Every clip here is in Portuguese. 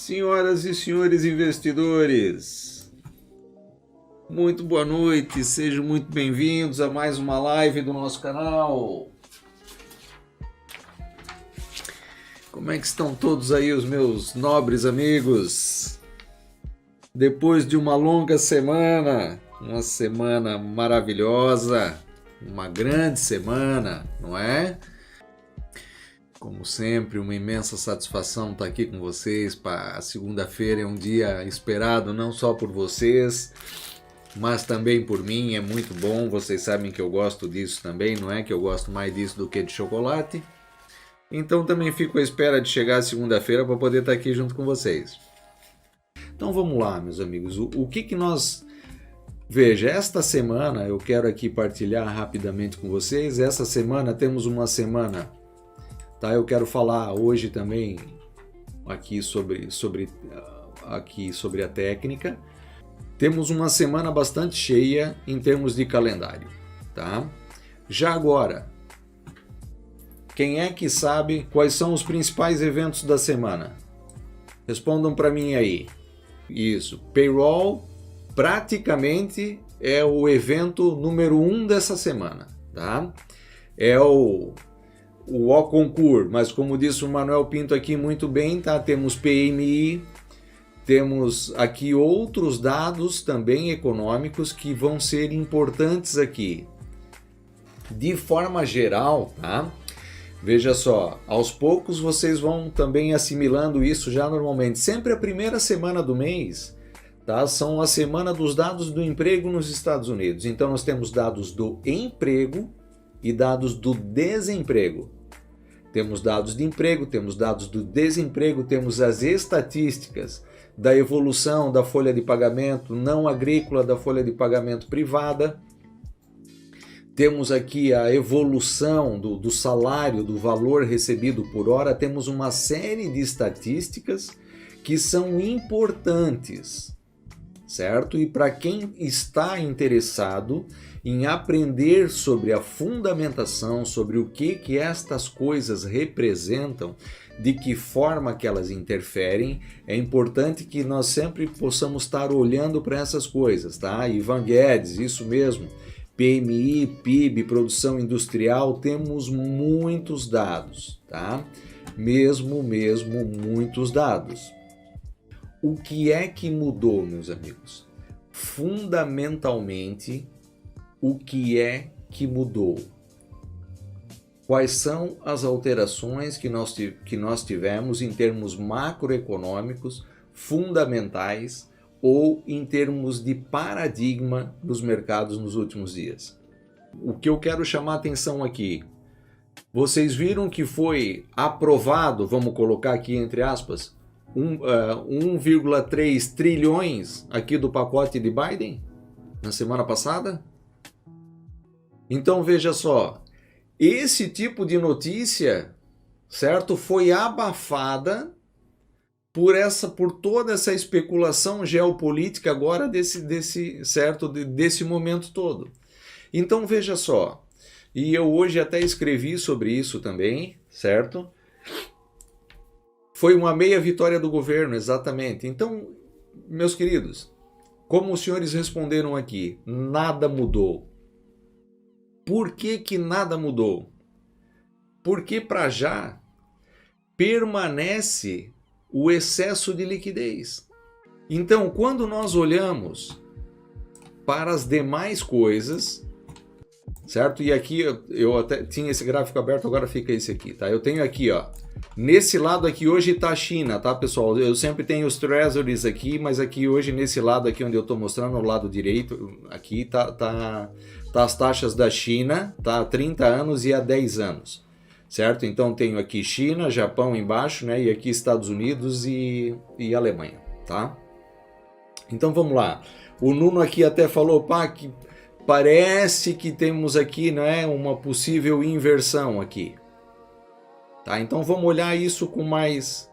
Senhoras e senhores investidores, muito boa noite, sejam muito bem-vindos a mais uma live do nosso canal. Como é que estão todos aí os meus nobres amigos? Depois de uma longa semana, uma semana maravilhosa, uma grande semana, não é? Como sempre, uma imensa satisfação estar aqui com vocês. A segunda-feira é um dia esperado não só por vocês, mas também por mim. É muito bom, vocês sabem que eu gosto disso também, não é? Que eu gosto mais disso do que de chocolate. Então também fico à espera de chegar a segunda-feira para poder estar aqui junto com vocês. Então vamos lá, meus amigos. O que nós... Veja, esta semana eu quero aqui partilhar rapidamente com vocês. Essa semana temos uma semana... Tá, eu quero falar hoje também aqui sobre a técnica. Temos uma semana bastante cheia em termos de calendário. Tá? Já agora, quem é que sabe quais são os principais eventos da semana? Respondam para mim aí. Isso, Payroll praticamente é o evento número 1 dessa semana. Tá? É o concurso, mas como disse o Manuel Pinto aqui muito bem, tá? Temos PMI, temos aqui outros dados também econômicos que vão ser importantes aqui. De forma geral, tá? Veja só, aos poucos vocês vão também assimilando isso já normalmente. Sempre a primeira semana do mês, tá? São a semana dos dados do emprego nos Estados Unidos. Então nós temos dados do emprego e dados do desemprego. Temos dados de emprego, temos dados do desemprego, temos as estatísticas da evolução da folha de pagamento não agrícola, da folha de pagamento privada. Temos aqui a evolução do salário, do valor recebido por hora. Temos uma série de estatísticas que são importantes, certo? E para quem está interessado em aprender sobre a fundamentação, sobre o que estas coisas representam, de que forma que elas interferem, é importante que nós sempre possamos estar olhando para essas coisas, tá? Ivan Guedes, isso mesmo, PMI, PIB, produção industrial, temos muitos dados, tá? Mesmo muitos dados. O que é que mudou, meus amigos? Fundamentalmente, o que é que mudou? Quais são as alterações que nós tivemos em termos macroeconômicos fundamentais ou em termos de paradigma nos mercados nos últimos dias? O que eu quero chamar a atenção aqui, vocês viram que foi aprovado, vamos colocar aqui entre aspas, 1,3 trilhões aqui do pacote de Biden na semana passada? Então veja só, esse tipo de notícia, certo, foi abafada por toda essa especulação geopolítica agora desse momento todo. Então veja só, e eu hoje até escrevi sobre isso também, certo? Foi uma meia vitória do governo, exatamente. Então, meus queridos, como os senhores responderam aqui, nada mudou. Por que nada mudou? Porque para já permanece o excesso de liquidez. Então, quando nós olhamos para as demais coisas, certo? E aqui eu até tinha esse gráfico aberto, agora fica esse aqui, tá? Eu tenho aqui, ó, nesse lado aqui hoje está a China, tá, pessoal? Eu sempre tenho os treasuries aqui, mas aqui hoje nesse lado aqui onde eu estou mostrando, no lado direito, aqui tá as taxas da China, tá, há 30 anos e há 10 anos, certo? Então tenho aqui China, Japão embaixo, né? E aqui Estados Unidos e Alemanha, tá? Então vamos lá. O Nuno aqui até falou, pá, que parece que temos aqui, né, uma possível inversão aqui. Tá? Então vamos olhar isso com mais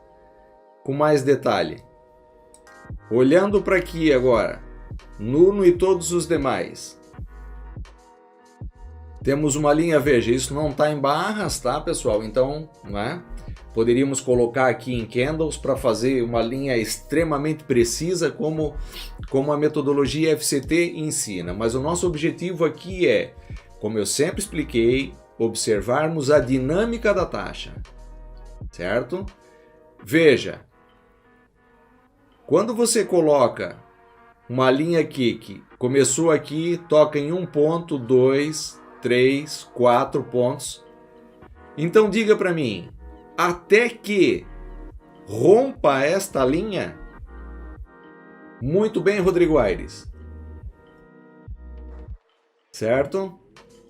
detalhe. Olhando para aqui agora, Nuno e todos os demais. Temos uma linha, veja, isso não está em barras, tá, pessoal? Então, não é? Poderíamos colocar aqui em candles para fazer uma linha extremamente precisa como a metodologia FCT ensina. Mas o nosso objetivo aqui é, como eu sempre expliquei, observarmos a dinâmica da taxa, certo? Veja, quando você coloca uma linha aqui que começou aqui, toca em 1 ponto, 2, 3, 4 pontos. Então diga para mim, até que rompa esta linha? Muito bem, Rodrigo Aires. Certo?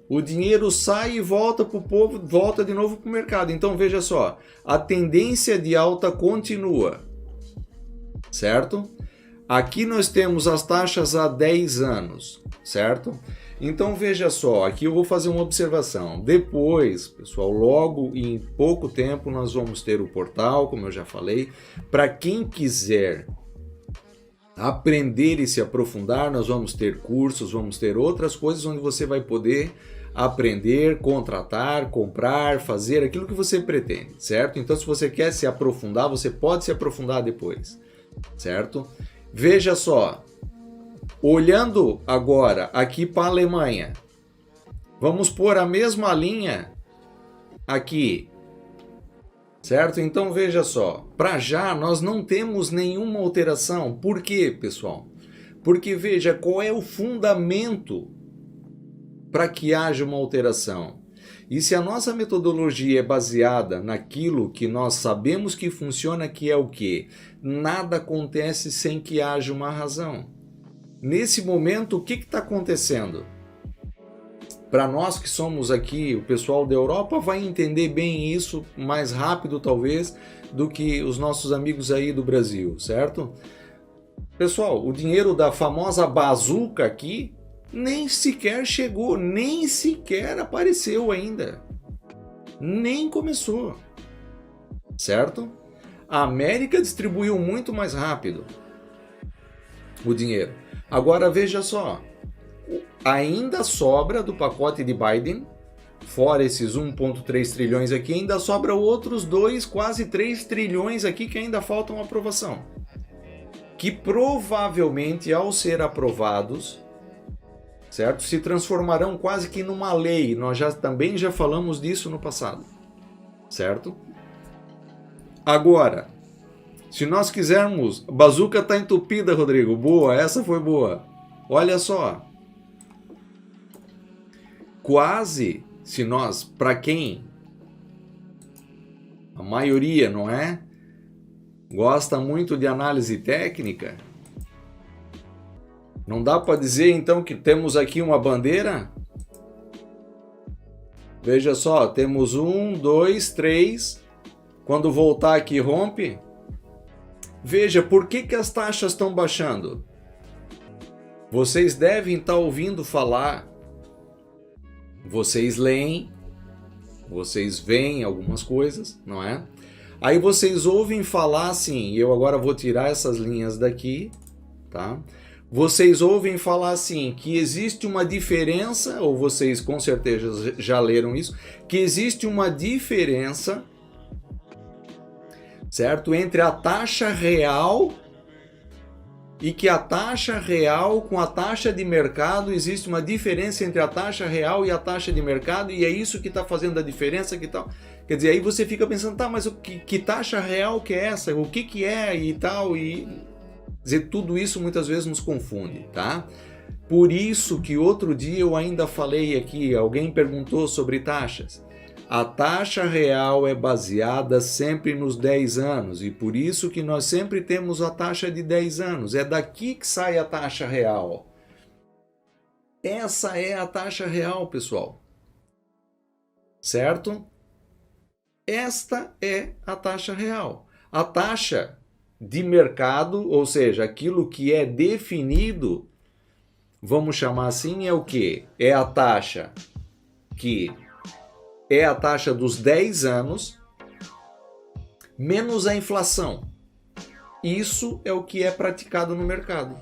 O dinheiro sai e volta para o povo, volta de novo para o mercado. Então veja só, a tendência de alta continua. Certo? Aqui nós temos as taxas há 10 anos, certo? Então veja só, aqui eu vou fazer uma observação. Depois, pessoal, logo em pouco tempo nós vamos ter o portal, como eu já falei. Para quem quiser aprender e se aprofundar, nós vamos ter cursos, vamos ter outras coisas onde você vai poder aprender, contratar, comprar, fazer aquilo que você pretende, certo? Então se você quer se aprofundar, você pode se aprofundar depois, certo? Veja só, olhando agora aqui para a Alemanha, vamos pôr a mesma linha aqui, certo? Então veja só, para já nós não temos nenhuma alteração. Por quê, pessoal? Porque veja qual é o fundamento para que haja uma alteração. E se a nossa metodologia é baseada naquilo que nós sabemos que funciona, que é o quê? Nada acontece sem que haja uma razão. Nesse momento, o que está acontecendo? Para nós que somos aqui, o pessoal da Europa vai entender bem isso mais rápido, talvez, do que os nossos amigos aí do Brasil, certo? Pessoal, o dinheiro da famosa bazuca aqui nem sequer chegou, nem sequer apareceu ainda. Nem começou, certo? A América distribuiu muito mais rápido o dinheiro. Agora veja só, ainda sobra do pacote de Biden, fora esses 1,3 trilhões aqui, ainda sobra outros 2, quase 3 trilhões aqui que ainda faltam aprovação. Que provavelmente, ao ser aprovados, certo, se transformarão quase que numa lei. Nós também já falamos disso no passado, certo? Agora, se nós quisermos... Bazuca está entupida, Rodrigo. Boa, essa foi boa. Olha só. Quase, se nós, para quem a maioria, não é? Gosta muito de análise técnica. Não dá para dizer então que temos aqui uma bandeira? Veja só, temos 1, 2, 3. Quando voltar aqui rompe. Veja, por que as taxas estão baixando? Vocês devem estar ouvindo falar. Vocês leem, vocês veem algumas coisas, não é? Aí vocês ouvem falar assim, eu agora vou tirar essas linhas daqui, tá? Vocês ouvem falar assim, que existe uma diferença, ou vocês com certeza já leram isso, que existe uma diferença, certo? Entre a taxa real e que a taxa real com a taxa de mercado, existe uma diferença entre a taxa real e a taxa de mercado, e é isso que está fazendo a diferença, que tal? Quer dizer, aí você fica pensando, tá, mas que taxa real que é essa? O que é e tal? E dizer, tudo isso muitas vezes nos confunde, tá? Por isso que outro dia eu ainda falei aqui, alguém perguntou sobre taxas. A taxa real é baseada sempre nos 10 anos e por isso que nós sempre temos a taxa de 10 anos. É daqui que sai a taxa real. Essa é a taxa real, pessoal. Certo? Esta é a taxa real. A taxa de mercado, ou seja, aquilo que é definido, vamos chamar assim, é o quê? É a taxa que é a taxa dos 10 anos menos a inflação. Isso é o que é praticado no mercado.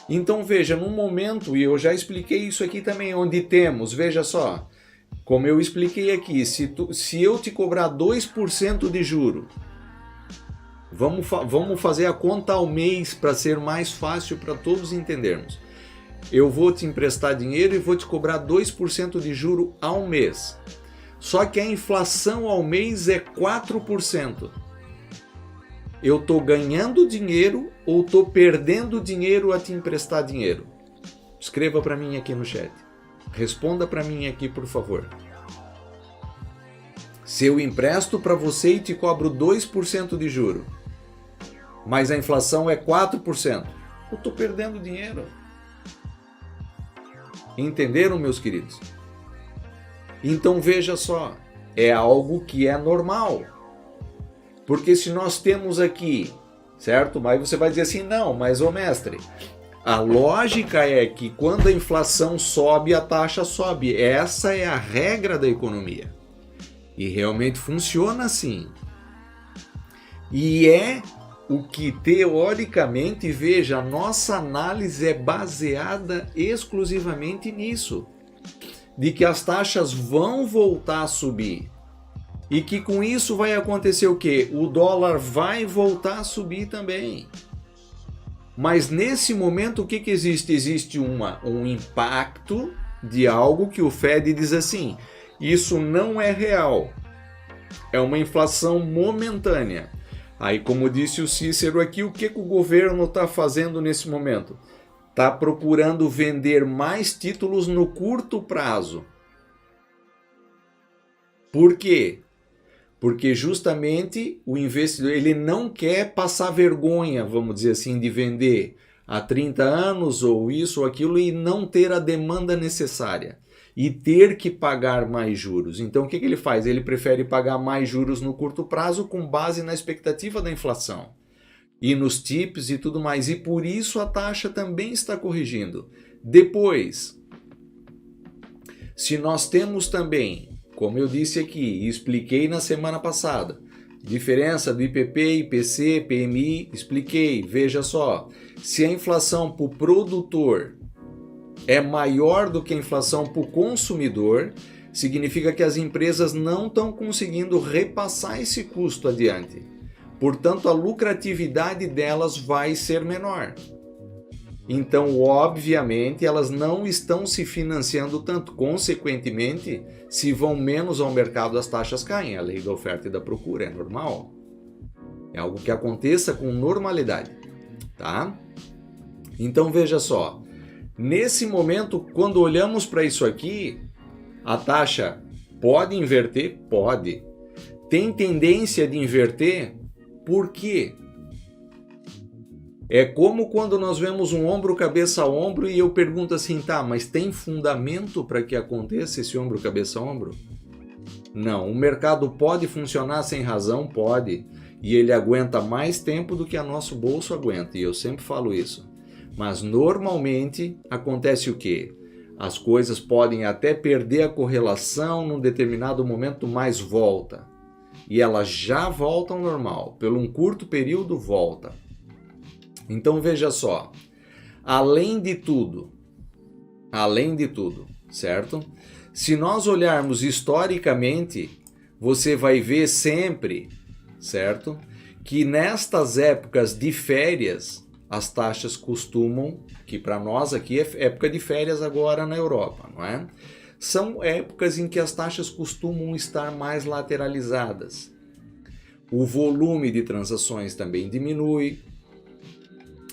Então veja, num momento, e eu já expliquei isso aqui também, onde temos, veja só, Como eu expliquei aqui, se eu te cobrar 2% de juro, vamos fazer a conta ao mês para ser mais fácil para todos entendermos. Eu vou te emprestar dinheiro e vou te cobrar 2% de juro ao mês. Só que a inflação ao mês é 4%. Eu estou ganhando dinheiro ou estou perdendo dinheiro a te emprestar dinheiro? Escreva para mim aqui no chat. Responda para mim aqui, por favor. Se eu empresto para você e te cobro 2% de juro, mas a inflação é 4%, eu estou perdendo dinheiro. Entenderam, meus queridos? Então veja só, é algo que é normal. Porque se nós temos aqui, certo? Mas você vai dizer assim, não, mas ô mestre, a lógica é que quando a inflação sobe, a taxa sobe. Essa é a regra da economia. E realmente funciona assim. E é o que teoricamente, veja, a nossa análise é baseada exclusivamente nisso. De que as taxas vão voltar a subir. E que com isso vai acontecer o quê? O dólar vai voltar a subir também. Mas nesse momento o que existe? Existe um impacto de algo que o Fed diz assim, isso não é real, é uma inflação momentânea. Aí, como disse o Cícero aqui, o que o governo está fazendo nesse momento? Está procurando vender mais títulos no curto prazo. Por quê? Porque justamente o investidor ele não quer passar vergonha, vamos dizer assim, de vender há 30 anos ou isso ou aquilo e não ter a demanda necessária e ter que pagar mais juros. Então o que ele faz? Ele prefere pagar mais juros no curto prazo com base na expectativa da inflação e nos TIPS e tudo mais. E por isso a taxa também está corrigindo. Depois, se nós temos também, como eu disse aqui e expliquei na semana passada, diferença do IPP, IPC, PMI, expliquei, veja só, se a inflação para o produtor é maior do que a inflação para o consumidor, significa que as empresas não estão conseguindo repassar esse custo adiante. Portanto, a lucratividade delas vai ser menor. Então, obviamente, elas não estão se financiando tanto. Consequentemente, se vão menos ao mercado, as taxas caem. A lei da oferta e da procura é normal. É algo que aconteça com normalidade, tá? Então, veja só. Nesse momento, quando olhamos para isso aqui, a taxa pode inverter? Pode. Tem tendência de inverter? Por quê? É como quando nós vemos um ombro, cabeça a ombro e eu pergunto assim, tá, mas tem fundamento para que aconteça esse ombro, cabeça a ombro? Não, o mercado pode funcionar sem razão? Pode. E ele aguenta mais tempo do que a nosso bolso aguenta, e eu sempre falo isso. Mas normalmente acontece o quê? As coisas podem até perder a correlação num determinado momento, mas volta. E elas já voltam ao normal. Por um curto período volta. Então veja só, além de tudo, certo? Se nós olharmos historicamente, você vai ver sempre, certo? Que nestas épocas de férias, as taxas costumam, que para nós aqui é época de férias agora na Europa, não é? São épocas em que as taxas costumam estar mais lateralizadas. O volume de transações também diminui,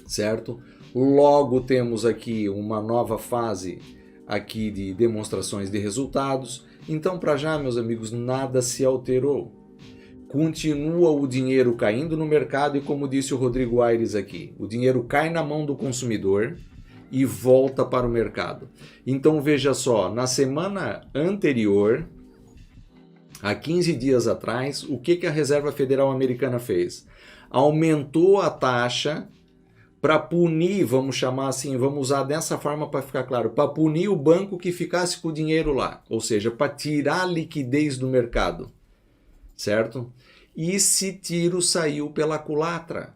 certo? Logo temos aqui uma nova fase aqui de demonstrações de resultados. Então, para já, meus amigos, nada se alterou. Continua o dinheiro caindo no mercado e, como disse o Rodrigo Aires aqui, o dinheiro cai na mão do consumidor e volta para o mercado. Então, veja só, na semana anterior, há 15 dias atrás, o que a Reserva Federal Americana fez? Aumentou a taxa para punir, vamos chamar assim, vamos usar dessa forma para ficar claro, para punir o banco que ficasse com o dinheiro lá, ou seja, para tirar a liquidez do mercado, certo? E esse tiro saiu pela culatra,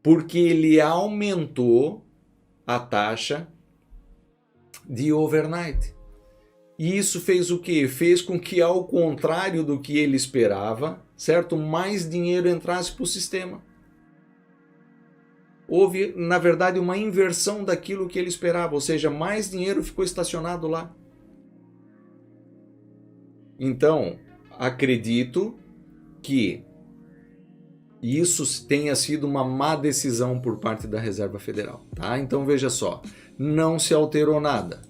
porque ele aumentou a taxa de overnight. E isso fez o quê? Fez com que, ao contrário do que ele esperava, certo? Mais dinheiro entrasse para o sistema. Houve, na verdade, uma inversão daquilo que ele esperava, ou seja, mais dinheiro ficou estacionado lá. Então, acredito que isso tenha sido uma má decisão por parte da Reserva Federal, tá? Então veja só, não se alterou nada.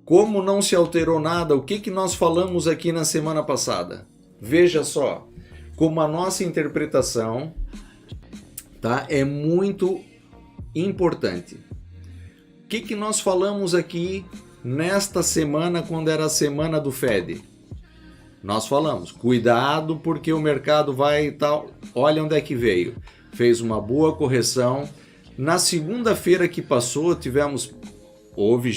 Como não se alterou nada, o que nós falamos aqui na semana passada? Veja só, como a nossa interpretação, tá, é muito importante. O que nós falamos aqui nesta semana, quando era a semana do Fed? Nós falamos, cuidado porque o mercado vai e tal. Olha onde é que veio. Fez uma boa correção. Na segunda-feira que passou, houve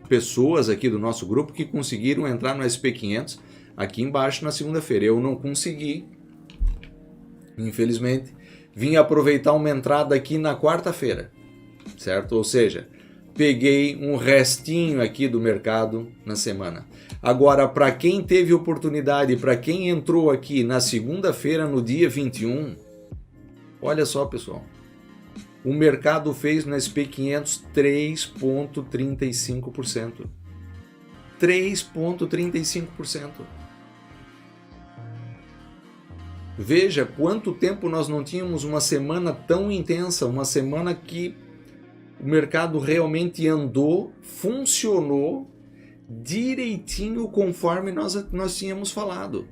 pessoas aqui do nosso grupo que conseguiram entrar no SP500 aqui embaixo na segunda-feira. Eu não consegui, infelizmente. Vim aproveitar uma entrada aqui na quarta-feira, certo? Ou seja, peguei um restinho aqui do mercado na semana. Agora, para quem teve oportunidade, para quem entrou aqui na segunda-feira, no dia 21, olha só, pessoal, o mercado fez no SP500 3,35%. 3,35%. Veja quanto tempo nós não tínhamos uma semana tão intensa, uma semana que o mercado realmente andou, funcionou direitinho conforme nós tínhamos falado.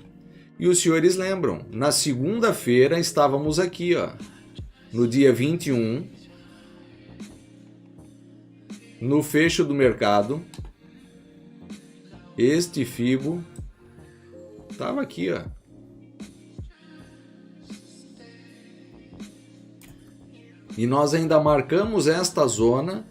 E os senhores lembram, na segunda-feira estávamos aqui, ó, no dia 21, no fecho do mercado, este FIBO estava aqui, ó. E nós ainda marcamos esta zona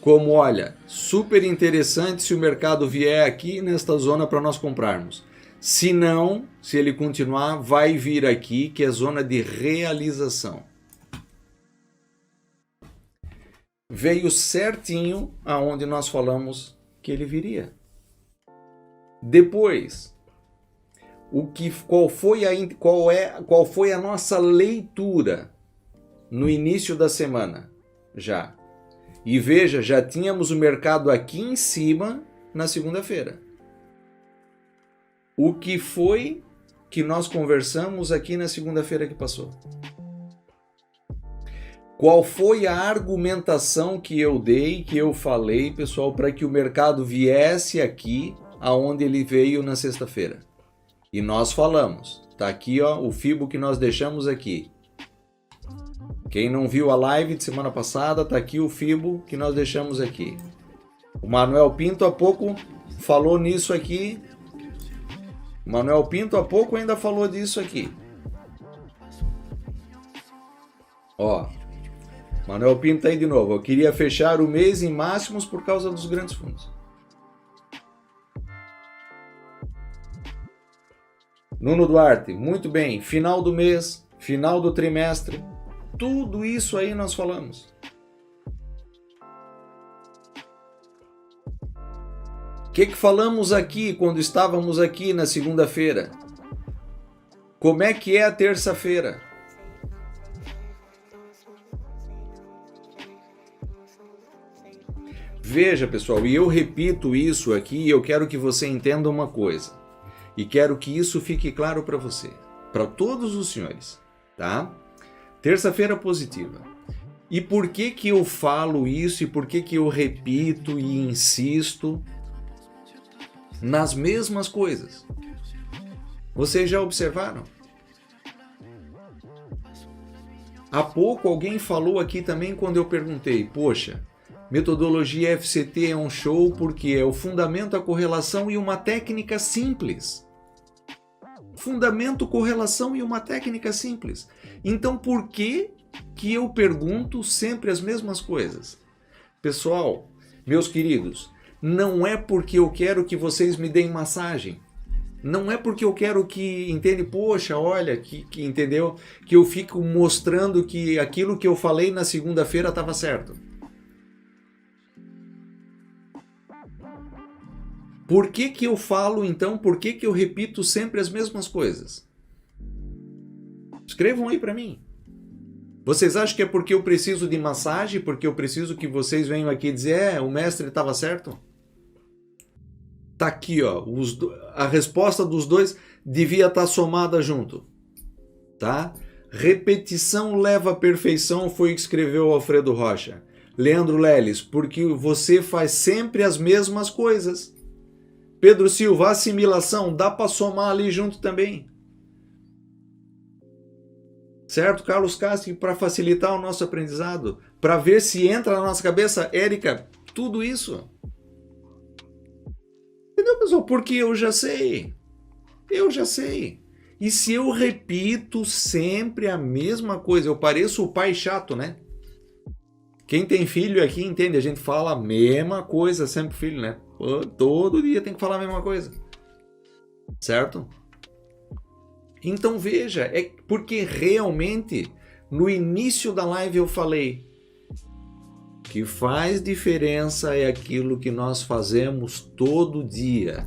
como, olha, super interessante se o mercado vier aqui nesta zona para nós comprarmos. Se não, se ele continuar, vai vir aqui, que é zona de realização. Veio certinho aonde nós falamos que ele viria. Depois, qual foi a nossa leitura no início da semana? Já. E veja, já tínhamos o mercado aqui em cima na segunda-feira. O que foi que nós conversamos aqui na segunda-feira que passou? Qual foi a argumentação que eu dei, que eu falei, pessoal, para que o mercado viesse aqui aonde ele veio na sexta-feira? E nós falamos, tá aqui, ó, o FIBO que nós deixamos aqui. Quem não viu a live de semana passada, tá aqui o FIBO que nós deixamos aqui. O Manuel Pinto há pouco falou nisso aqui. O Manuel Pinto há pouco ainda falou disso aqui. Ó, Manuel Pinto tá aí de novo. Eu queria fechar o mês em máximos por causa dos grandes fundos. Nuno Duarte, muito bem. Final do mês, final do trimestre. Tudo isso aí nós falamos. O que falamos aqui quando estávamos aqui na segunda-feira? Como é que é a terça-feira? Veja, pessoal, e eu repito isso aqui e eu quero que você entenda uma coisa. E quero que isso fique claro para você, para todos os senhores, tá? Terça-feira positiva. E por que eu falo isso e por que eu repito e insisto nas mesmas coisas? Vocês já observaram? Há pouco alguém falou aqui também quando eu perguntei, poxa, metodologia FCT é um show porque é o fundamento, a correlação e uma técnica simples. Fundamento, correlação e uma técnica simples. Então, por que eu pergunto sempre as mesmas coisas? Pessoal, meus queridos, não é porque eu quero que vocês me deem massagem. Não é porque eu quero que, entende? Poxa, olha, que entendeu? Que eu fico mostrando que aquilo que eu falei na segunda-feira estava certo. Por que que eu falo então, por que que eu repito sempre as mesmas coisas? Escrevam aí para mim. Vocês acham que é porque eu preciso de massagem, porque eu preciso que vocês venham aqui dizer, o mestre estava certo? Tá aqui, ó, a resposta dos dois devia estar somada junto, tá? Repetição leva à perfeição, foi o que escreveu Alfredo Rocha. Leandro Leles, porque você faz sempre as mesmas coisas. Pedro Silva, assimilação, dá para somar ali junto também. Certo? Carlos Castro, para facilitar o nosso aprendizado, para ver se entra na nossa cabeça, Érica, tudo isso. Entendeu, pessoal? Porque eu já sei. Eu já sei. E se eu repito sempre a mesma coisa, eu pareço o pai chato, né? Quem tem filho aqui entende, a gente fala a mesma coisa sempre pro filho, né? Pô, todo dia tem que falar a mesma coisa. Certo? Então veja, é porque realmente no início da live eu falei que faz diferença é aquilo que nós fazemos todo dia.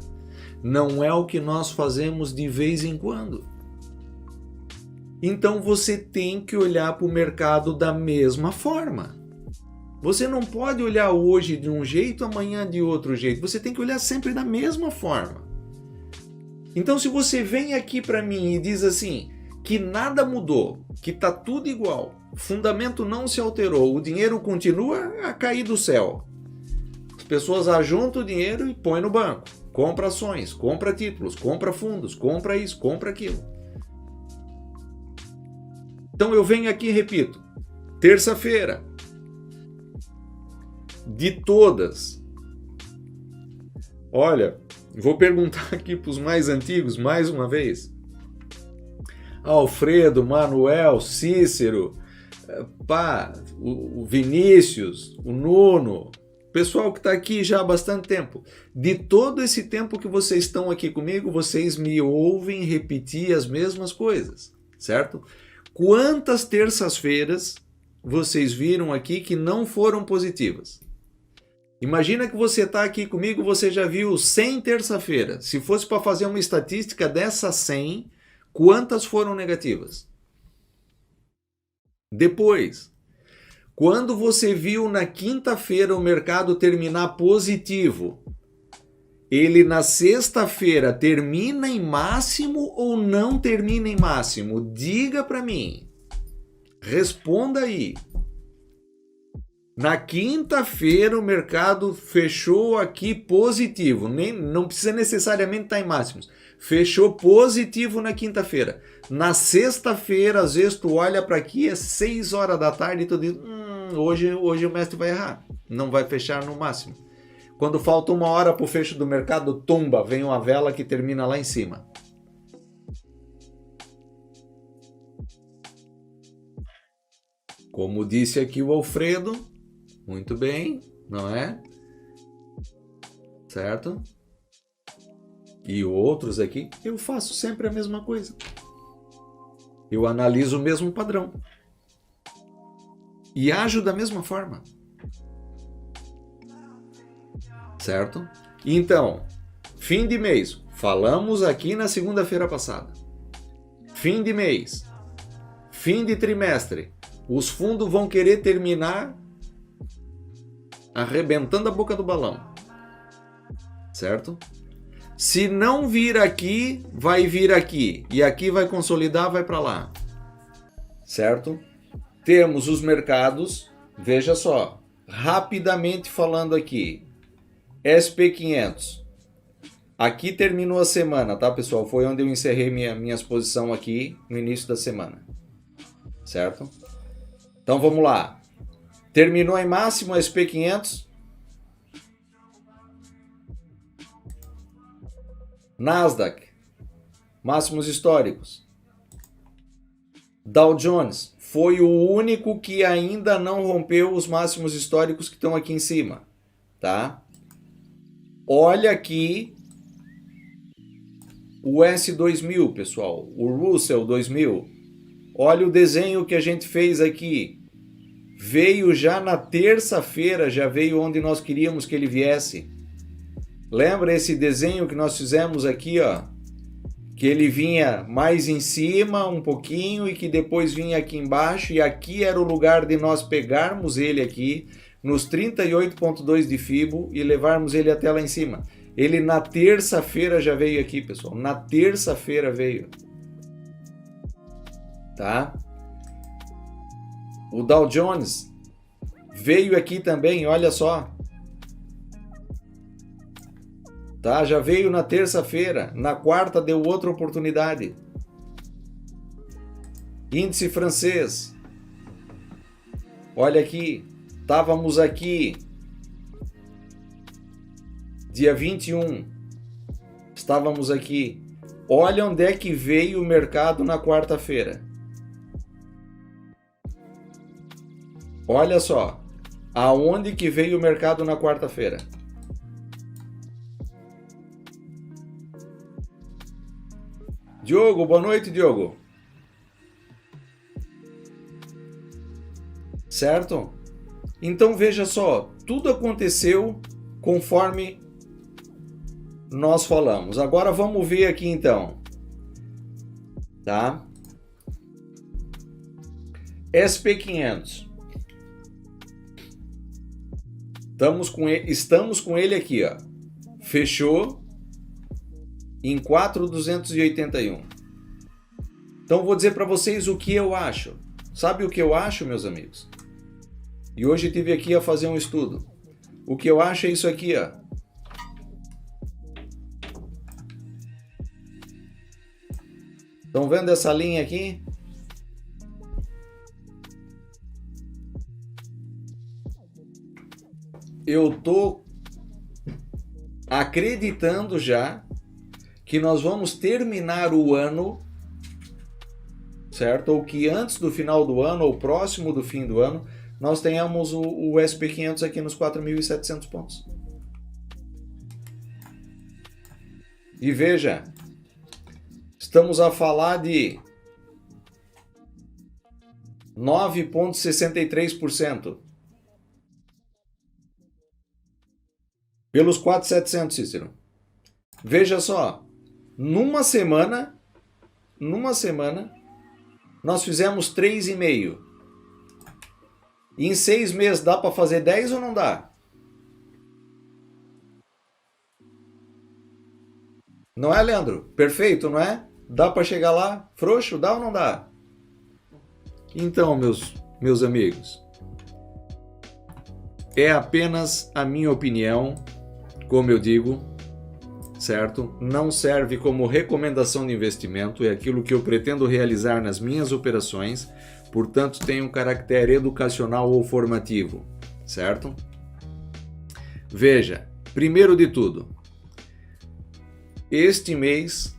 Não é o que nós fazemos de vez em quando. Então você tem que olhar para o mercado da mesma forma. Você não pode olhar hoje de um jeito, amanhã de outro jeito. Você tem que olhar sempre da mesma forma. Então se você vem aqui para mim e diz assim, que nada mudou, que está tudo igual, o fundamento não se alterou, o dinheiro continua a cair do céu. As pessoas ajuntam o dinheiro e põem no banco. Compra ações, compra títulos, compra fundos, compra isso, compra aquilo. Então eu venho aqui e repito, terça-feira, de todas. Olha, vou perguntar aqui para os mais antigos, mais uma vez. Alfredo, Manuel, Cícero, o Vinícius, o Nuno, pessoal que está aqui já há bastante tempo. De todo esse tempo que vocês estão aqui comigo, vocês me ouvem repetir as mesmas coisas, certo? Quantas terças-feiras vocês viram aqui que não foram positivas? Imagina que você está aqui comigo, você já viu 100 terça-feira. Se fosse para fazer uma estatística dessas 100, quantas foram negativas? Depois, quando você viu na quinta-feira o mercado terminar positivo, ele na sexta-feira termina em máximo ou não termina em máximo? Diga para mim. Responda aí. Na quinta-feira o mercado fechou aqui positivo, não precisa necessariamente estar em máximos. Fechou positivo na quinta-feira. Na sexta-feira, às vezes tu olha para aqui, é 6 horas da tarde e tu diz, hoje o mestre vai errar, não vai fechar no máximo. Quando falta 1 hora para o fecho do mercado, tumba, vem uma vela que termina lá em cima. Como disse aqui o Alfredo, muito bem, não é? Certo? E outros aqui, eu faço sempre a mesma coisa. Eu analiso o mesmo padrão. E ajo da mesma forma. Certo? Então, fim de mês. Falamos aqui na segunda-feira passada. Fim de mês. Fim de trimestre. Os fundos vão querer terminar arrebentando a boca do balão. Certo? Se não vir aqui, vai vir aqui. E aqui vai consolidar, vai para lá. Certo? Temos os mercados, veja só, rapidamente falando aqui. SP500. Aqui terminou a semana, tá, pessoal? Foi onde eu encerrei minha exposição aqui no início da semana. Certo? Então vamos lá. Terminou em máximo a SP500. Nasdaq, máximos históricos. Dow Jones foi o único que ainda não rompeu os máximos históricos que estão aqui em cima, tá? Olha aqui o S2000, pessoal, o Russell 2000. Olha o desenho que a gente fez aqui. Veio já na terça-feira, já veio onde nós queríamos que ele viesse. Lembra esse desenho que nós fizemos aqui, ó? Que ele vinha mais em cima um pouquinho e que depois vinha aqui embaixo, e aqui era o lugar de nós pegarmos ele aqui nos 38.2 de Fibo e levarmos ele até lá em cima. Ele na terça-feira já veio aqui, pessoal. Na terça-feira veio. Tá? O Dow Jones veio aqui também, olha só. Tá? Já veio na terça-feira. Na quarta deu outra oportunidade. Índice francês. Olha aqui. Estávamos aqui. Dia 21. Estávamos aqui. Olha onde é que veio o mercado na quarta-feira. Olha só. Aonde que veio o mercado na quarta-feira? Diogo, boa noite, Diogo. Certo? Então veja só, tudo aconteceu conforme nós falamos. Agora vamos ver aqui então. Tá? SP500. Estamos com ele aqui, ó. Fechou em 4.281. Então vou dizer para vocês o que eu acho. Sabe o que eu acho, meus amigos? E hoje tive aqui a fazer um estudo. O que eu acho é isso aqui, ó. Estão vendo essa linha aqui? Eu tô acreditando já que nós vamos terminar o ano, certo? Ou que antes do final do ano, ou próximo do fim do ano, nós tenhamos o SP500 aqui nos 4.700 pontos. E veja, estamos a falar de 9,63%. Pelos 4.700, Cícero. Veja só, numa semana, nós fizemos 3,5. E em 6 meses dá para fazer 10 ou não dá? Não é, Leandro? Perfeito, não é? Dá para chegar lá? Frouxo? Dá ou não dá? Então, meus amigos, é apenas a minha opinião, como eu digo, certo? Não serve como recomendação de investimento, é aquilo que eu pretendo realizar nas minhas operações, portanto tem um caráter educacional ou formativo, certo? Veja, primeiro de tudo, este mês,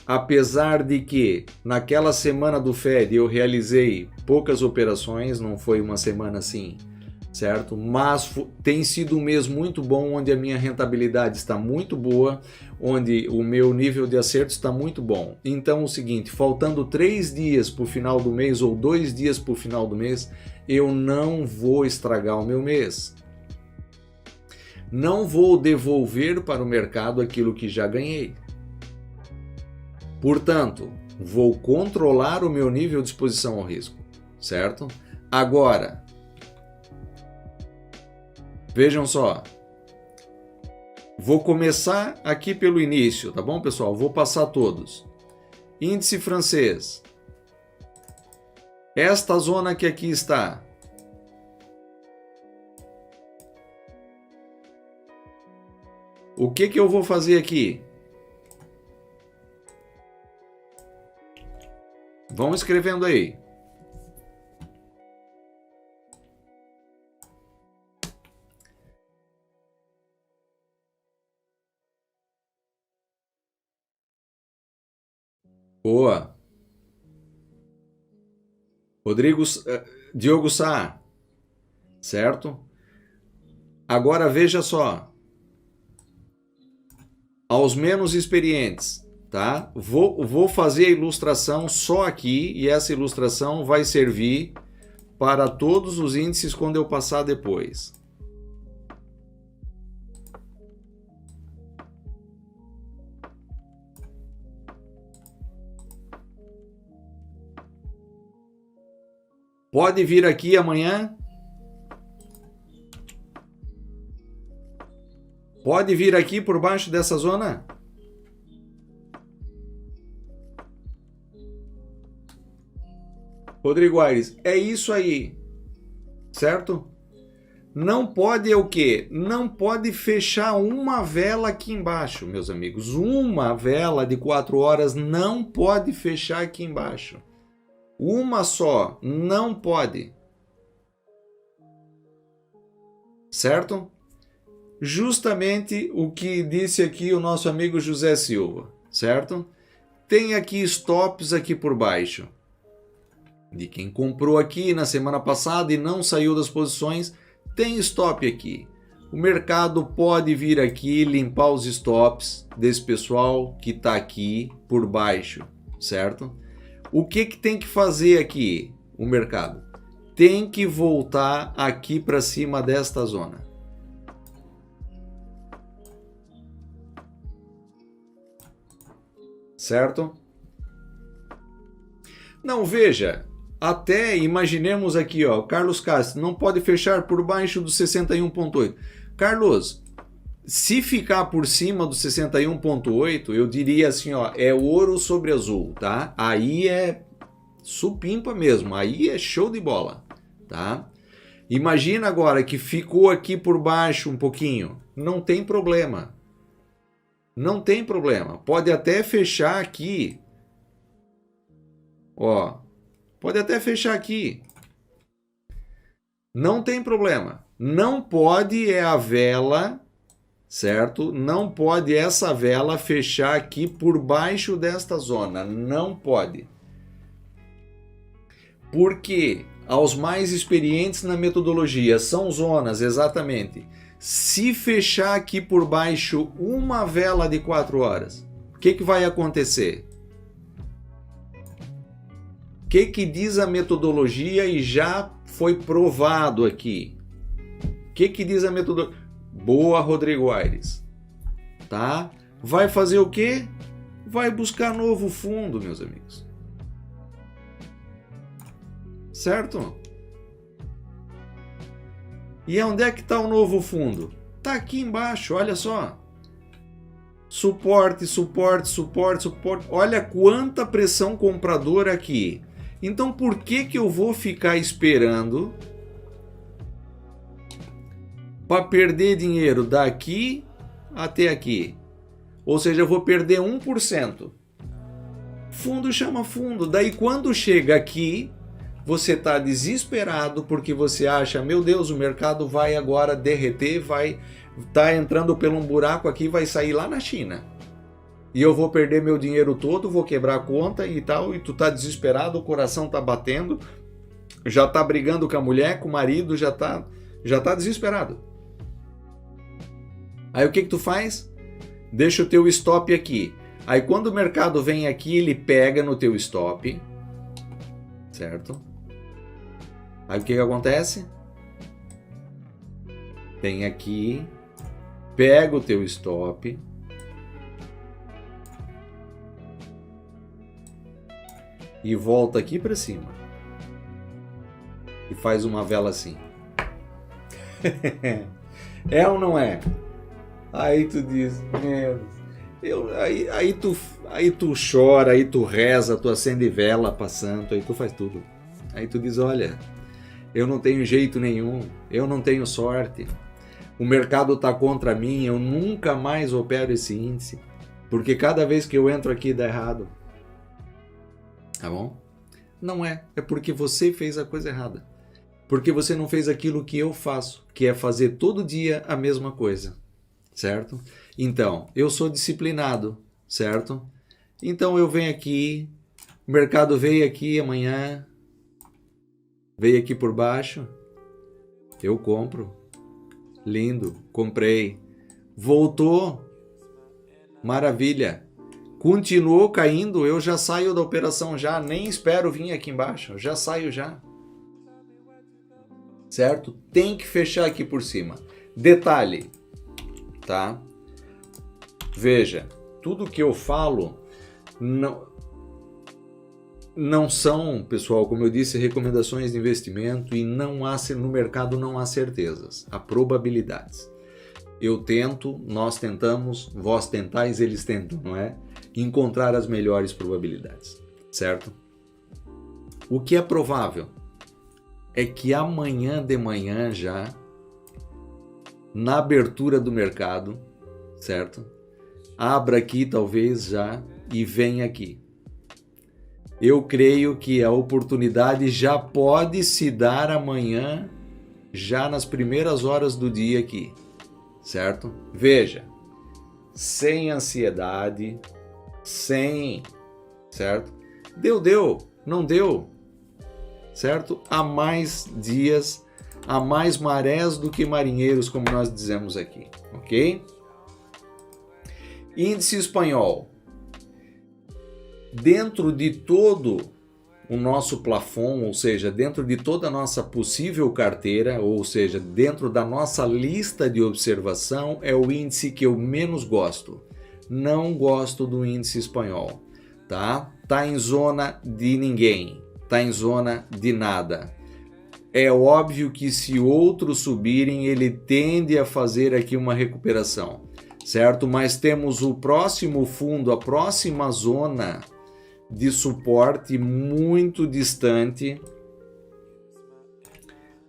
apesar de que naquela semana do Fed eu realizei poucas operações, não foi uma semana assim, certo? Mas tem sido um mês muito bom, onde a minha rentabilidade está muito boa, onde o meu nível de acerto está muito bom. Então, o seguinte, faltando 3 dias para o final do mês ou 2 dias para o final do mês, eu não vou estragar o meu mês. Não vou devolver para o mercado aquilo que já ganhei. Portanto, vou controlar o meu nível de exposição ao risco, certo? Agora, vejam só, vou começar aqui pelo início, tá bom, pessoal? Vou passar todos. Índice francês. Esta zona que aqui está. O que eu vou fazer aqui? Vão escrevendo aí. Boa. Diogo Sá, certo? Agora veja só. Aos menos experientes, tá? Vou fazer a ilustração só aqui e essa ilustração vai servir para todos os índices quando eu passar depois. Pode vir aqui amanhã? Pode vir aqui por baixo dessa zona? Rodrigo Aires, é isso aí, certo? Não pode é o quê? Não pode fechar uma vela aqui embaixo, meus amigos. Uma vela de 4 horas não pode fechar aqui embaixo. Uma só, não pode. Certo? Justamente o que disse aqui o nosso amigo José Silva, certo? Tem aqui stops aqui por baixo. De quem comprou aqui na semana passada e não saiu das posições, tem stop aqui. O mercado pode vir aqui limpar os stops desse pessoal que está aqui por baixo, certo? O que tem que fazer aqui o mercado? Tem que voltar aqui para cima desta zona. Certo? Não, veja... Até imaginemos aqui, ó, Carlos Castro, não pode fechar por baixo do 61,8. Carlos, se ficar por cima do 61,8, eu diria assim, ó, é ouro sobre azul, tá? Aí é supimpa mesmo, aí é show de bola, tá? Imagina agora que ficou aqui por baixo um pouquinho, não tem problema. Não tem problema, pode até fechar aqui, ó. Pode até fechar aqui. Não tem problema. Não pode é a vela, certo? Não pode essa vela fechar aqui por baixo desta zona. Não pode. Porque aos mais experientes na metodologia são zonas, exatamente. Se fechar aqui por baixo uma vela de 4 horas, o que vai acontecer? O que diz a metodologia e já foi provado aqui? O que diz a metodologia? Boa, Rodrigo Aires. Tá? Vai fazer o quê? Vai buscar novo fundo, meus amigos. Certo? E onde é que está o novo fundo? Está aqui embaixo, olha só. Suporte, suporte, suporte, suporte. Olha quanta pressão compradora aqui. Então, por que eu vou ficar esperando para perder dinheiro daqui até aqui? Ou seja, eu vou perder 1%. Fundo chama fundo. Daí, quando chega aqui, você está desesperado porque você acha, meu Deus, o mercado vai agora derreter, vai tá entrando por um buraco aqui, vai sair lá na China. E eu vou perder meu dinheiro todo, vou quebrar a conta e tal, e tu tá desesperado, o coração tá batendo, já tá brigando com a mulher, com o marido, já tá desesperado. Aí o que tu faz? Deixa o teu stop aqui. Aí quando o mercado vem aqui, ele pega no teu stop, certo? Aí o que acontece? Vem aqui, pega o teu stop, e volta aqui para cima. E faz uma vela assim. É ou não é? Aí tu diz, aí tu chora, aí tu reza, tu acende vela pra santo, aí tu faz tudo. Aí tu diz, olha, eu não tenho jeito nenhum, eu não tenho sorte, o mercado tá contra mim, eu nunca mais opero esse índice, porque cada vez que eu entro aqui dá errado. Tá bom? Não é. É porque você fez a coisa errada. Porque você não fez aquilo que eu faço, que é fazer todo dia a mesma coisa. Certo? Então, eu sou disciplinado. Certo? Então eu venho aqui, o mercado veio aqui amanhã, veio aqui por baixo, eu compro. Lindo, comprei. Voltou. Maravilha. Continuou caindo, eu já saio da operação já, nem espero vir aqui embaixo, eu já saio já. Certo? Tem que fechar aqui por cima. Detalhe, tá? Veja, tudo que eu falo, não... não são, pessoal, como eu disse, recomendações de investimento e não há, no mercado não há certezas, há probabilidades. Eu tento, nós tentamos, vós tentais, eles tentam, não é? Encontrar as melhores probabilidades, certo? O que é provável é que amanhã de manhã já, na abertura do mercado, certo? Abra aqui talvez já e venha aqui. Eu creio que a oportunidade já pode se dar amanhã, já nas primeiras horas do dia aqui, certo? Veja, sem ansiedade, sem, certo? Deu, não deu, certo? Há mais dias, há mais marés do que marinheiros, como nós dizemos aqui, ok? Índice espanhol. Dentro de todo o nosso plafond, ou seja, dentro de toda a nossa possível carteira, ou seja, dentro da nossa lista de observação, é o índice que eu menos gosto. Não gosto do índice espanhol, tá? Tá em zona de ninguém, tá em zona de nada. É óbvio que se outros subirem, ele tende a fazer aqui uma recuperação, certo? Mas temos o próximo fundo, a próxima zona de suporte muito distante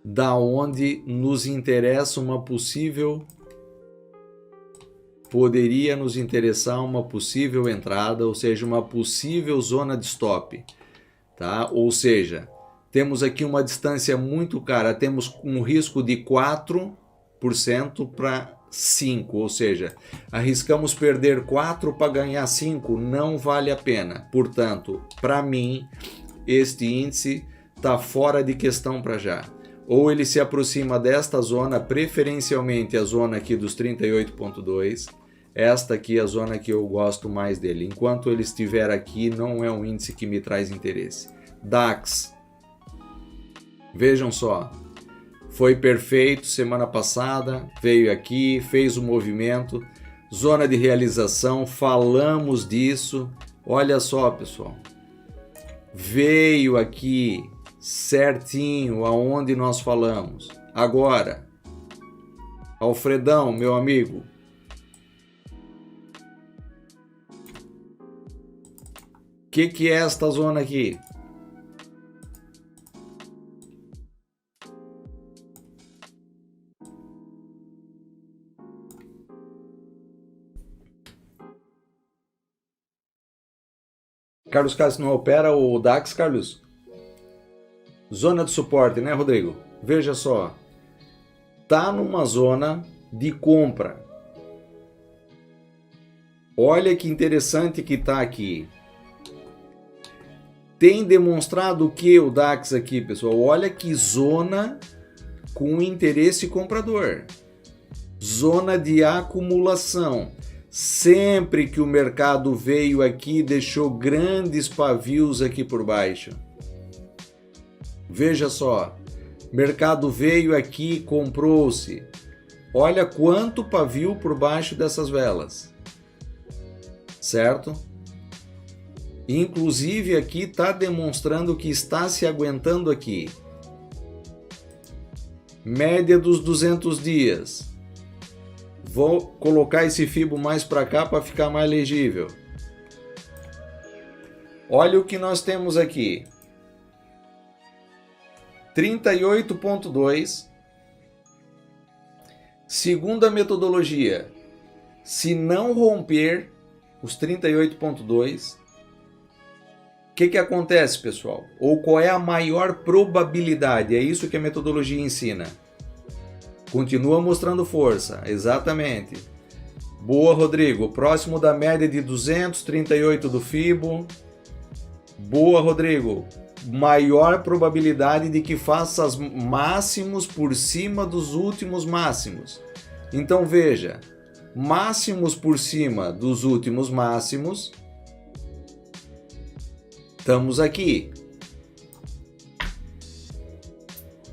da onde nos interessa uma possível, poderia nos interessar uma possível entrada, ou seja, uma possível zona de stop, tá? Ou seja, temos aqui uma distância muito cara, temos um risco de 4% para 5%, ou seja, arriscamos perder 4 para ganhar 5, não vale a pena. Portanto, para mim, este índice está fora de questão para já. Ou ele se aproxima desta zona, preferencialmente a zona aqui dos 38,2, esta aqui é a zona que eu gosto mais dele. Enquanto ele estiver aqui, não é um índice que me traz interesse. DAX, vejam só, foi perfeito semana passada, veio aqui, fez o movimento, zona de realização, falamos disso. Olha só, pessoal, veio aqui certinho aonde nós falamos. Agora, Alfredão, meu amigo, o que é esta zona aqui? Carlos Castro não opera o DAX, Carlos? Zona de suporte, né, Rodrigo? Veja só, tá numa zona de compra. Olha que interessante que tá aqui. Tem demonstrado o que o DAX aqui, pessoal? Olha que zona com interesse comprador. Zona de acumulação. Sempre que o mercado veio aqui, deixou grandes pavios aqui por baixo. Veja só, mercado veio aqui, comprou-se. Olha quanto pavio por baixo dessas velas, certo? Inclusive aqui está demonstrando que está se aguentando aqui. Média dos 200 dias. Vou colocar esse Fibo mais para cá para ficar mais legível. Olha o que nós temos aqui. 38,2. Segunda metodologia. Se não romper os 38,2, o que acontece, pessoal? Ou qual é a maior probabilidade? É isso que a metodologia ensina. Continua mostrando força, exatamente. Boa, Rodrigo. Próximo da média de 238 do Fibo. Boa, Rodrigo. Maior probabilidade de que faça os máximos por cima dos últimos máximos. Então veja, máximos por cima dos últimos máximos. Estamos aqui.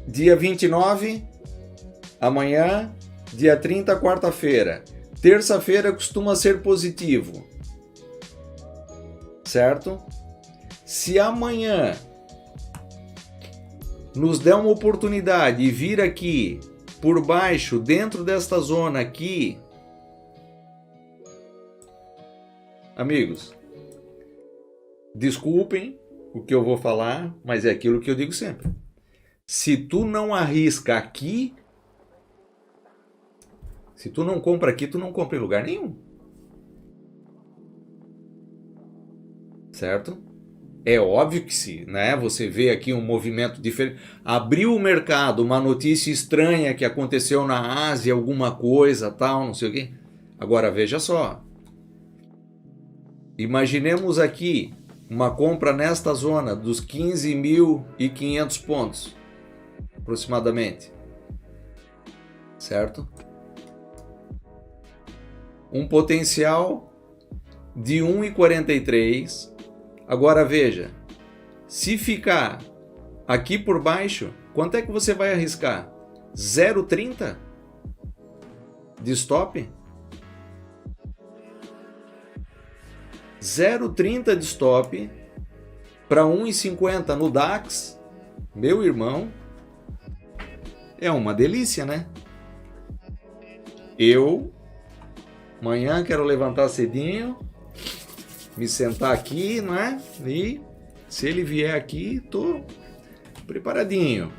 Dia 29, amanhã, dia 30, quarta-feira. Terça-feira costuma ser positivo, certo? Se amanhã nos der uma oportunidade e vir aqui por baixo, dentro desta zona aqui, amigos, desculpem o que eu vou falar, mas é aquilo que eu digo sempre. Se tu não arrisca aqui, se tu não compra aqui, tu não compra em lugar nenhum. Certo? É óbvio que se, né, você vê aqui um movimento diferente, abriu o mercado, uma notícia estranha que aconteceu na Ásia, alguma coisa, tal, não sei o quê. Agora veja só. Imaginemos aqui uma compra nesta zona dos 15.500 pontos, aproximadamente. Certo? Um potencial de 1,43. Agora veja, se ficar aqui por baixo, quanto é que você vai arriscar? 0,30 de stop? 0,30 de stop para 1,50 no DAX, meu irmão, é uma delícia, né? Eu amanhã quero levantar cedinho, me sentar aqui, não é? E se ele vier aqui, tô preparadinho.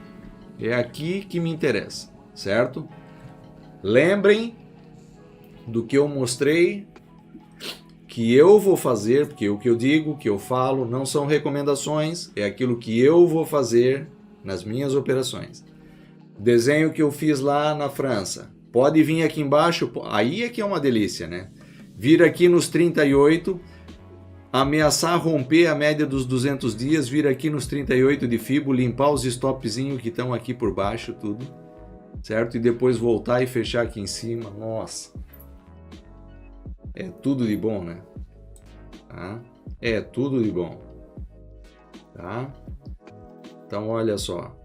É aqui que me interessa, certo? Lembrem do que eu mostrei, que eu vou fazer, porque o que eu digo, o que eu falo, não são recomendações, é aquilo que eu vou fazer nas minhas operações. Desenho que eu fiz lá na França. Pode vir aqui embaixo, aí é que é uma delícia, né? Vir aqui nos 38, ameaçar romper a média dos 200 dias, vir aqui nos 38 de FIBO, limpar os stopzinhos que estão aqui por baixo, tudo, certo? E depois voltar e fechar aqui em cima, nossa. É tudo de bom, né? Tá? É tudo de bom. Tá? Então, olha só.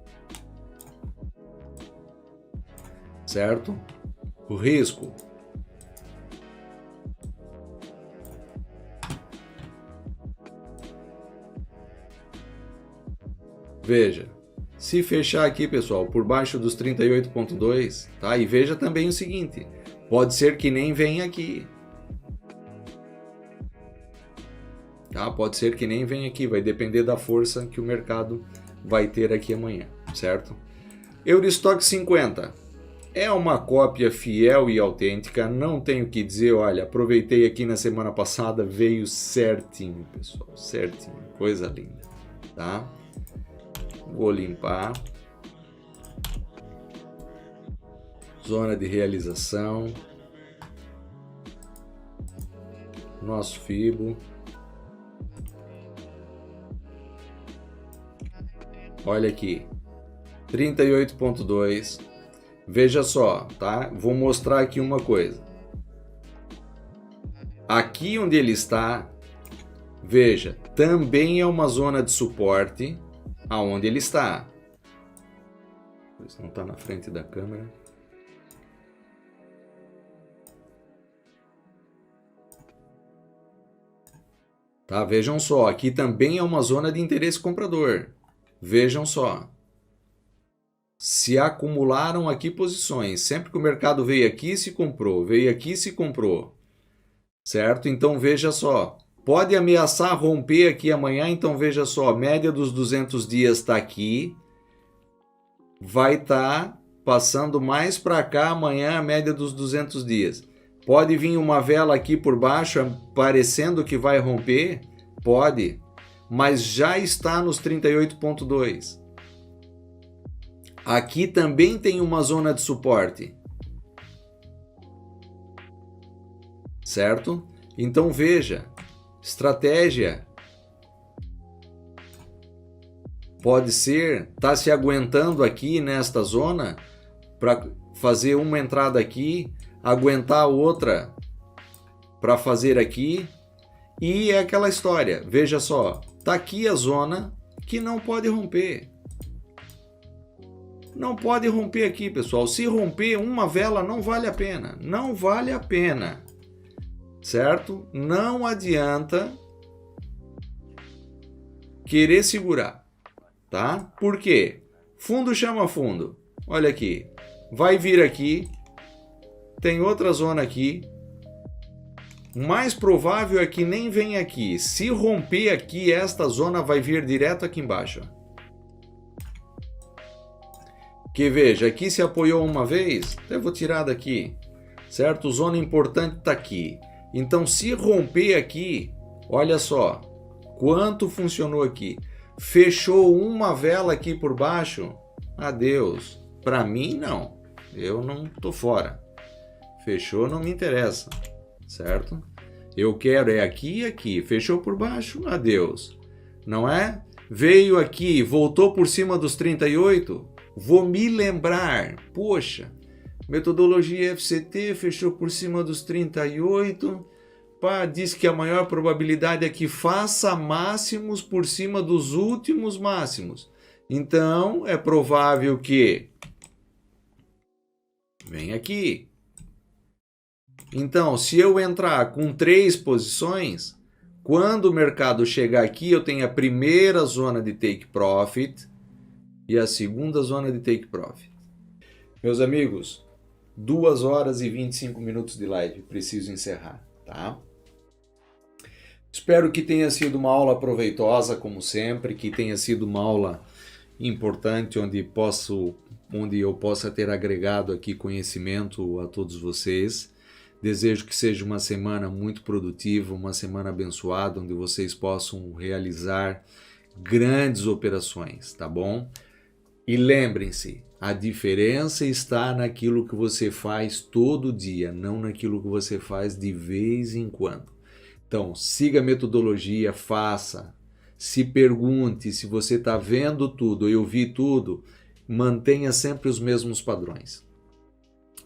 Certo? O risco. Veja, se fechar aqui, pessoal, por baixo dos 38,2, tá? E veja também o seguinte, pode ser que nem venha aqui. Tá? Pode ser que nem venha aqui, vai depender da força que o mercado vai ter aqui amanhã, certo? Eurostock 50 é uma cópia fiel e autêntica, não tenho o que dizer, olha, aproveitei aqui na semana passada, veio certinho, pessoal, certinho, coisa linda, tá? Vou limpar. Zona de realização. Nosso FIBO. Olha aqui. 38,2. Veja só, tá? Vou mostrar aqui uma coisa. Aqui onde ele está, veja, também é uma zona de suporte aonde ele está. Não está na frente da câmera. Tá? Vejam só, aqui também é uma zona de interesse comprador. Vejam só. Se acumularam aqui posições. Sempre que o mercado veio aqui, se comprou. Veio aqui, se comprou. Certo? Então veja só. Pode ameaçar romper aqui amanhã, então veja só, a média dos 200 dias está aqui, vai estar passando mais para cá amanhã a média dos 200 dias. Pode vir uma vela aqui por baixo, parecendo que vai romper? Pode, mas já está nos 38,2. Aqui também tem uma zona de suporte. Certo? Então veja. Estratégia pode ser tá se aguentando aqui nesta zona para fazer uma entrada aqui, aguentar outra para fazer aqui, e é aquela história. Veja só, tá aqui a zona que não pode romper. Não pode romper aqui, pessoal. Se romper uma vela não vale a pena. Não vale a pena. Certo? Não adianta querer segurar, tá? Por quê? Fundo chama fundo. Olha aqui, vai vir aqui, tem outra zona aqui. O mais provável é que nem venha aqui. Se romper aqui, esta zona vai vir direto aqui embaixo. Que veja, aqui se apoiou uma vez, até vou tirar daqui, certo? Zona importante está aqui. Então, se romper aqui, olha só, quanto funcionou aqui. Fechou uma vela aqui por baixo, adeus. Para mim, não. Eu não tô fora. Fechou, não me interessa, certo? Eu quero é aqui e aqui. Fechou por baixo, adeus. Não é? Veio aqui, voltou por cima dos 38, vou me lembrar. Poxa, metodologia FCT fechou por cima dos 38. Pá, diz que a maior probabilidade é que faça máximos por cima dos últimos máximos. Então, é provável que vem aqui. Então, se eu entrar com 3 posições, quando o mercado chegar aqui, eu tenho a primeira zona de take profit e a segunda zona de take profit. Meus amigos, 2 horas e 25 minutos de live, preciso encerrar, tá? Espero que tenha sido uma aula proveitosa, como sempre, que tenha sido uma aula importante, onde eu possa ter agregado aqui conhecimento a todos vocês. Desejo que seja uma semana muito produtiva, uma semana abençoada, onde vocês possam realizar grandes operações, tá bom? E lembrem-se, a diferença está naquilo que você faz todo dia, não naquilo que você faz de vez em quando. Então, siga a metodologia, faça, se pergunte se você está vendo tudo, eu vi tudo, mantenha sempre os mesmos padrões,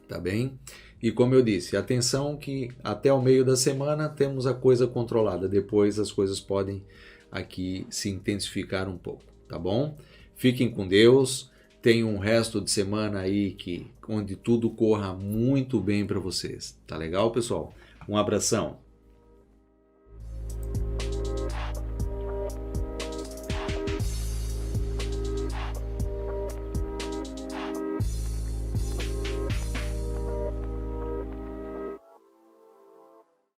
tá bem? E como eu disse, atenção que até o meio da semana temos a coisa controlada, depois as coisas podem aqui se intensificar um pouco, tá bom? Fiquem com Deus, tenham um resto de semana aí onde tudo corra muito bem para vocês, tá legal, pessoal? Um abração!